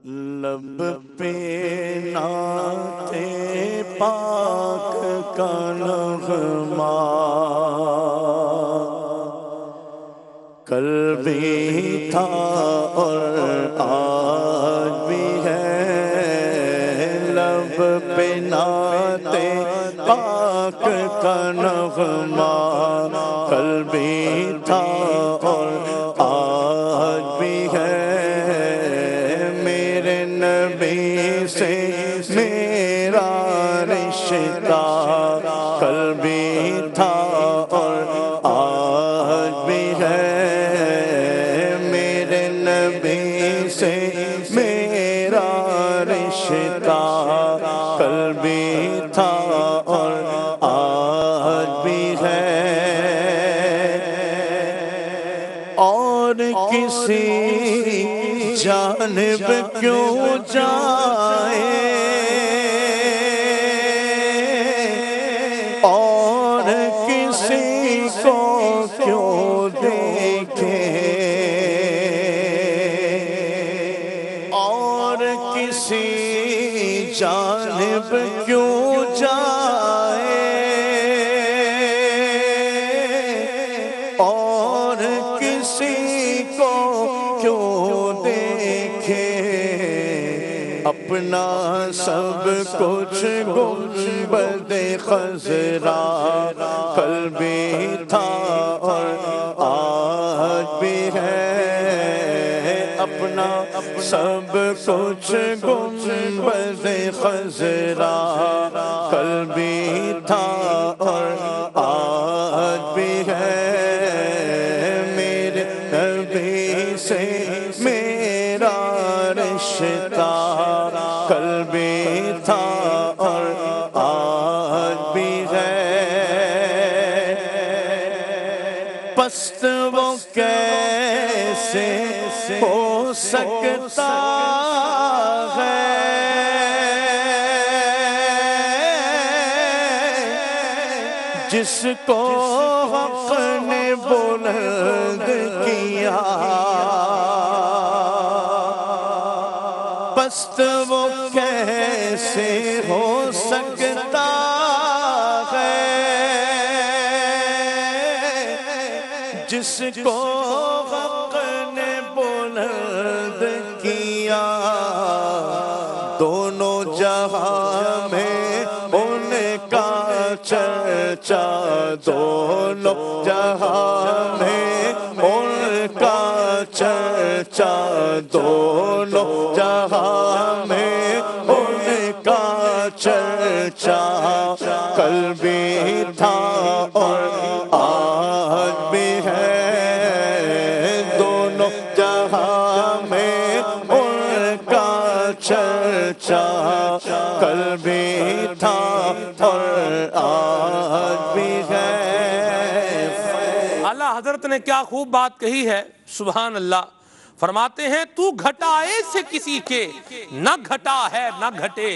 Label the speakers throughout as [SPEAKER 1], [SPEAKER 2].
[SPEAKER 1] لب پہ نعت پاک کا نغمہ کل بھی تھا اور آج بھی ہے، لب پہ نعت پاک کا نغمہ کل بھی تھا اور آج بھی ہے، میرے نبی سے میرا رشتہ کل بھی تھا اور آج بھی ہے، میرے نبی سے میرا رشتہ کل بھی تھا اور آج بھی ہے، اور کسی جانب کیوں جائے اور کسی کو کیوں دیکھے، اور کسی جانب کیوں جائے اور کسی کو کیوں دیکھے، اپنا سب کچھ گنبد خضرا کل بھی تھا اور آج بھی ہے، اپنا سب کچھ گنبد خضرا کل بھی تھا اور آج بھی ہے، میرے نبی سے میرا رشتہ کل بھی تھا اور آج بھی ہے، پست وہ کیسے ہو سکتا ہے جس کو حق نے بلند کیا، پست وہ کیسے ہو سکتا ہے جس کو حق نے بلند کیا، دونوں جہاں میں ان کا چرچا، دونوں جہاں میں ان کا چرچا، دونوں جہاں میں ان کا چرچا کل بھی تھا اور آج بھی ہے، دونوں جہاں میں ان کا چرچا کل بھی تھا اور آج بھی ہے۔
[SPEAKER 2] اعلیٰ حضرت نے کیا خوب بات کہی ہے، سبحان اللہ۔ فرماتے ہیں تو گھٹائے سے کسی کے نہ گھٹا ہے نہ گھٹے،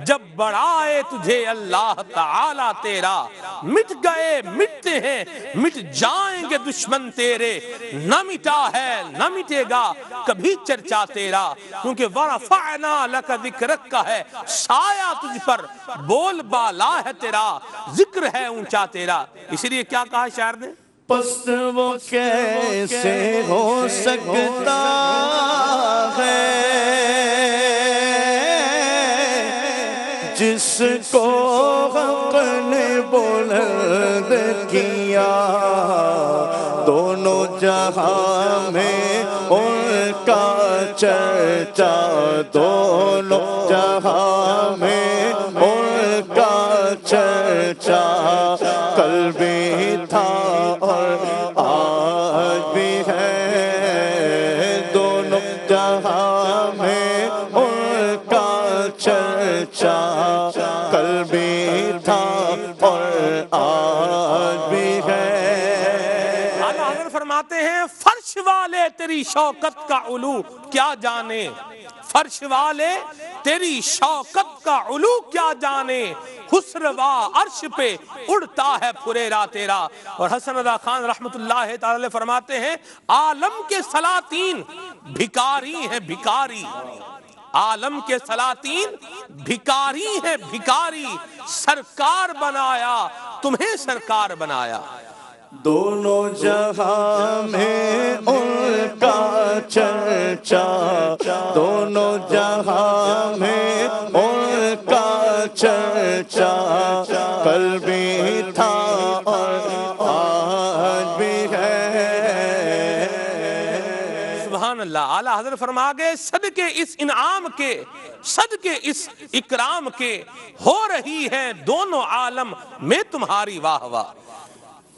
[SPEAKER 2] جب بڑھائے تجھے اللہ تعالیٰ تیرا، مٹ گئے مٹتے ہیں مٹ جائیں گے دشمن تیرے، نہ مٹا ہے نہ مٹے گا کبھی چرچا تیرا، کیونکہ وَرَفَعْنَا لَكَ ذِكْرَكَ کا ہے، سایہ تجھ پر بول بالا ہے تیرا، ذکر ہے اونچا تیرا۔ اسی لیے کیا کہا شاعر نے،
[SPEAKER 1] پست وہ کیسے ہو سکتا ہے جس کو حق نے بلند کیا، دونوں جہاں میں ان کا چرچا، دونوں جہاں میں ان کا چرچا کل بھی تھا اور آج بھی ہے، دونوں جہاں میں ان کا چرچا کل بھی تھا اور آج بھی ہے۔
[SPEAKER 2] اعلیٰ حضرت فرماتے ہیں فرش والے تیری شوکت کا علو کیا جانے، فرش والے تیری شوکت کا علو کیا جانے، خسروا عرش پہ اڑتا ہے پھریرا تیرا۔ اور حسن رضا خان رحمت اللہ تعالی فرماتے ہیں عالم کے سلاطین بھکاری ہیں بھکاری، عالم کے سلاطین بھکاری ہیں بھکاری، سرکار بنایا تمہیں سرکار بنایا۔
[SPEAKER 1] دونوں جہاں میں ان کا چرچا، دونوں جہاں میں ان کا چرچا، کل بھی تھا اور آج بھی ہے۔
[SPEAKER 2] سبحان اللہ۔ اعلیٰ حضرت فرما گئے صدقے اس انعام کے، صدقے اس اکرام کے، ہو رہی ہے دونوں عالم میں تمہاری واہ واہ۔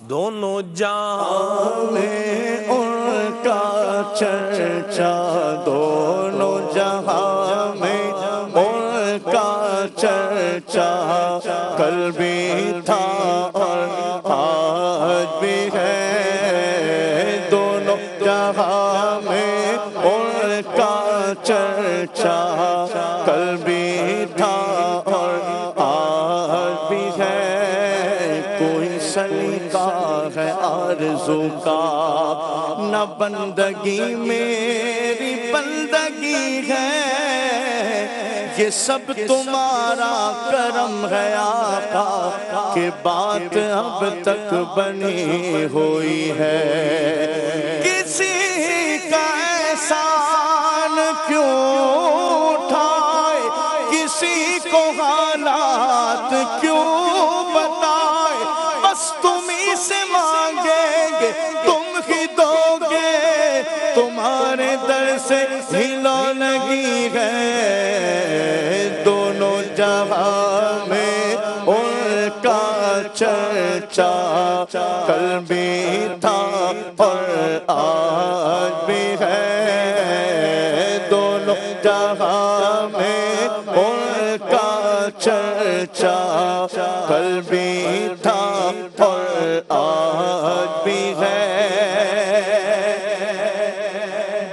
[SPEAKER 2] دونوں جہاں
[SPEAKER 1] میں ان کا چرچا، دونوں جہاں میں ان کا چرچا، کل بھی تھا اور آج بھی ہے۔ دونوں جہاں میں ان کا چرچا، کل بھی تھا اور آج بھی ہے۔ کوئی سلیقہ ہے آرزو کا، نہ بندگی میری بندگی ہے، یہ سب تمہارا کرم ہے آقا، کہ بات اب تک بنی ہوئی ہے۔ کسی کا احسان کیوں اٹھائے، کسی کو حالات کیوں بتائے، بس تم ہی سے مانگیں گے تم ہی دو گے، تمہارے در سے ہلو لگی ہے۔ دونوں جہاں میں ان کا چرچا، کل بھی تھا اور آج بھی ہے۔ دونوں جہاں میں ان کا چرچا، کل بھی تھا اور آج بھی ہے۔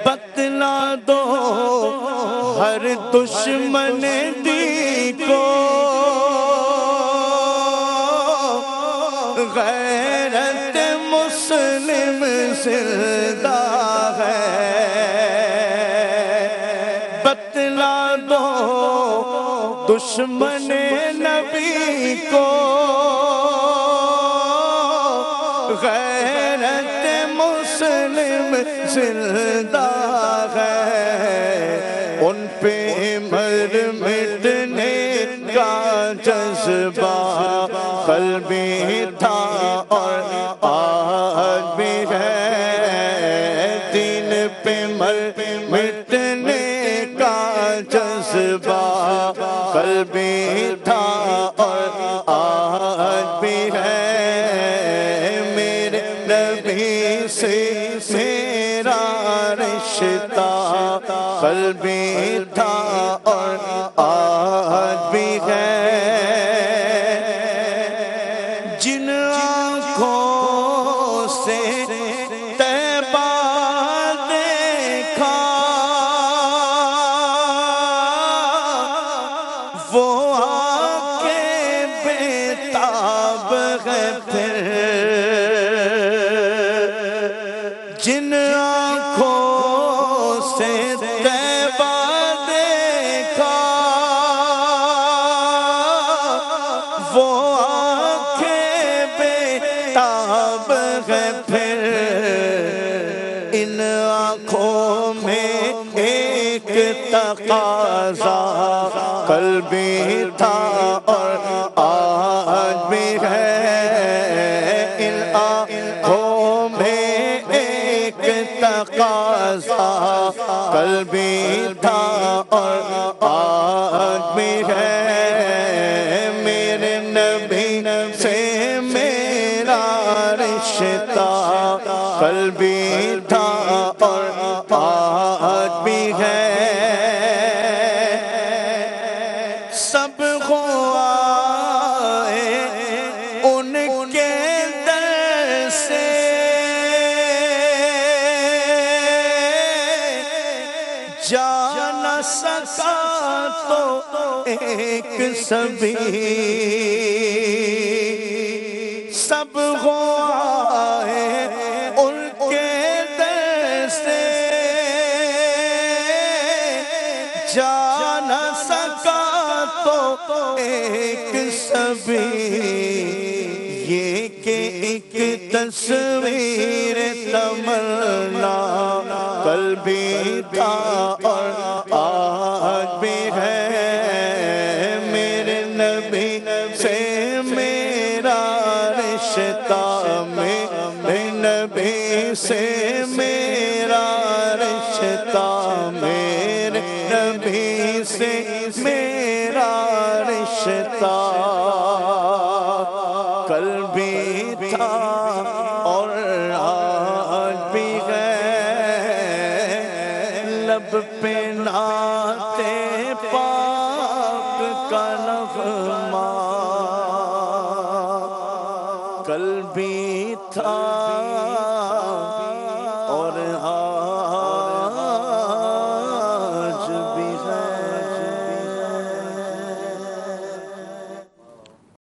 [SPEAKER 1] بتلا دو ہر دشمن دی کو، غیرت مسلم زندہ ہے۔ بتلا دو دشمن نبی کو، غیرت مسلم زندہ ہے۔ ان پہ مر مٹنے کا جذبہ کل بھی تھا اور آج بھی ہے۔ دین پہ مر مٹنے کا جذبہ کل بھی تھا اور آج بھی ہے۔ میرے نبی سے میرا رشتہ کل بھی تھا اور آج بھی ہے۔ جن آنکھوں سے طیبہ دیکھا، وہ آنکھیں بیتاب ہے پھر۔ جن آنکھوں سے طیبہ دیکھا، وہ آنکھیں بیتاب ہے پھر۔ ان آنکھوں میں ایک تقاضا کل بھی تھا اور آج بھی ہے۔ ان آنکھوں میں ایک تقاضا کل بھی تھا اور آج بھی ہے۔ میرے نبی سے میرا رشتہ کل بھی تھا اور آج بھی ہے۔ سب ہوا ان کے در سے، جا نہ سکا تو ایک سبھی، سب ہوا ان کے در سے، جا جا نہ سکا تو ایک سبھی یہ کہ ایک تصویر تمنا کل بھی تھا اور آج بھی ہے میرے نبی سے میرا رشتہ میرے نبی سے میرا رشتہ میرے نبی سے